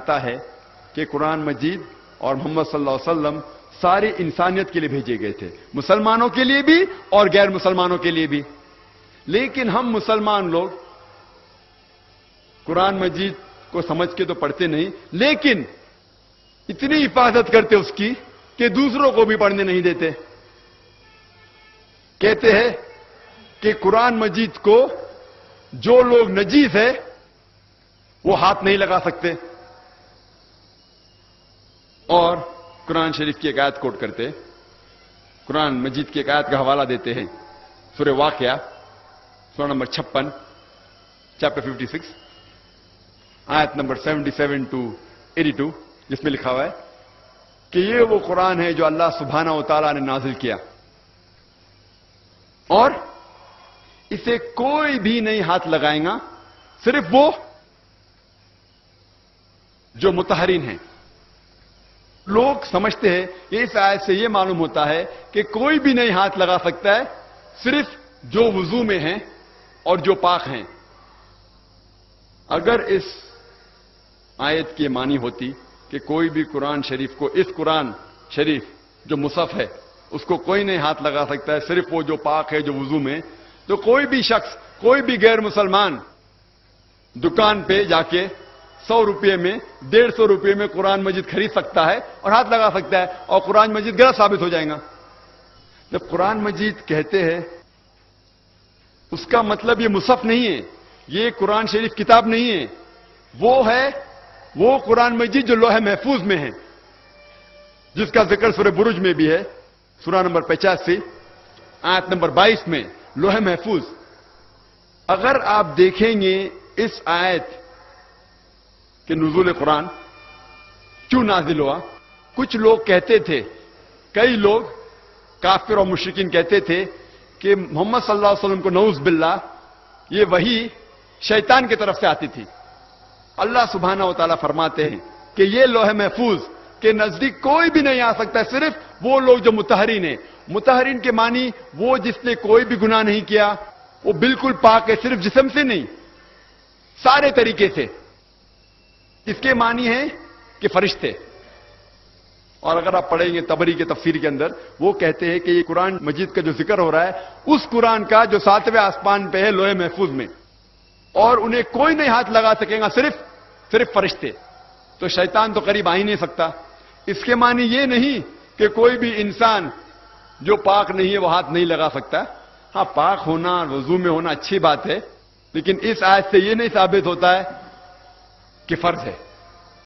آتا ہے کہ قرآن مجید اور محمد صلی اللہ علیہ وسلم ساری انسانیت کے لیے بھیجے گئے تھے، مسلمانوں کے لیے بھی اور غیر مسلمانوں کے لیے بھی. لیکن ہم مسلمان لوگ قرآن مجید کو سمجھ کے تو پڑھتے نہیں، لیکن اتنی حفاظت کرتے اس کی کہ دوسروں کو بھی پڑھنے نہیں دیتے. کہتے ہیں کہ قرآن مجید کو جو لوگ نجیس ہے وہ ہاتھ نہیں لگا سکتے. اور قرآن شریف کی ایک آیت کوٹ کرتے، قرآن مجید کی ایک آیت کا حوالہ دیتے ہیں، سورہ واقعہ سورہ نمبر 56 چیپٹر 56 آیت نمبر 77 to 82، جس میں لکھا ہوا ہے کہ یہ وہ قرآن ہے جو اللہ سبحانہ و تعالیٰ نے نازل کیا اور اسے کوئی بھی نہیں ہاتھ لگائے گا، صرف وہ جو مطہرین ہیں. لوگ سمجھتے ہیں اس آیت سے یہ معلوم ہوتا ہے کہ کوئی بھی نہیں ہاتھ لگا سکتا ہے، صرف جو وضو میں ہیں اور جو پاک ہیں. اگر اس آیت کی معنی ہوتی کہ کوئی بھی قرآن شریف کو، اس قرآن شریف جو مصحف ہے اس کو کوئی نہیں ہاتھ لگا سکتا ہے، صرف وہ جو پاک ہے جو وضو میں، تو کوئی بھی شخص، کوئی بھی غیر مسلمان دکان پہ جا کے 100 روپے میں 150 روپے میں قرآن مجید خرید سکتا ہے اور ہاتھ لگا سکتا ہے اور قرآن مجید غلط ثابت ہو جائے گا. جب قرآن مجید کہتے ہیں اس کا مطلب یہ مصحف نہیں ہے، یہ قرآن شریف کتاب نہیں ہے، وہ ہے وہ قرآن مجید جو لوح محفوظ میں ہے، جس کا ذکر سورہ برج میں بھی ہے، سورہ نمبر 85 آیت نمبر 22 میں. لوح محفوظ. اگر آپ دیکھیں گے اس آیت کہ نزول قرآن کیوں نازل ہوا، کچھ لوگ کہتے تھے، کئی لوگ کافر اور مشرکین کہتے تھے کہ محمد صلی اللہ علیہ وسلم کو نعوذ باللہ یہ وحی شیطان کی طرف سے آتی تھی. اللہ سبحانہ و تعالیٰ فرماتے ہیں کہ یہ لوح محفوظ کے نزدیک کوئی بھی نہیں آ سکتا ہے، صرف وہ لوگ جو مطہرین ہیں. مطہرین کے معنی وہ جس نے کوئی بھی گناہ نہیں کیا، وہ بالکل پاک ہے، صرف جسم سے نہیں، سارے طریقے سے. اس کے معنی ہے کہ فرشتے. اور اگر آپ پڑھیں گے طبری کے تفسیر کے اندر، وہ کہتے ہیں کہ یہ قرآن مجید کا جو ذکر ہو رہا ہے اس قرآن کا جو 7ویں آسمان پہ ہے لوح محفوظ میں، اور انہیں کوئی نہیں ہاتھ لگا سکے گا، صرف فرشتے. تو شیطان تو قریب آ ہی نہیں سکتا. اس کے معنی یہ نہیں کہ کوئی بھی انسان جو پاک نہیں ہے وہ ہاتھ نہیں لگا سکتا. ہاں، پاک ہونا، وضو میں ہونا اچھی بات ہے، لیکن اس آیت سے یہ نہیں ثابت ہوتا ہے کہ فرض ہے.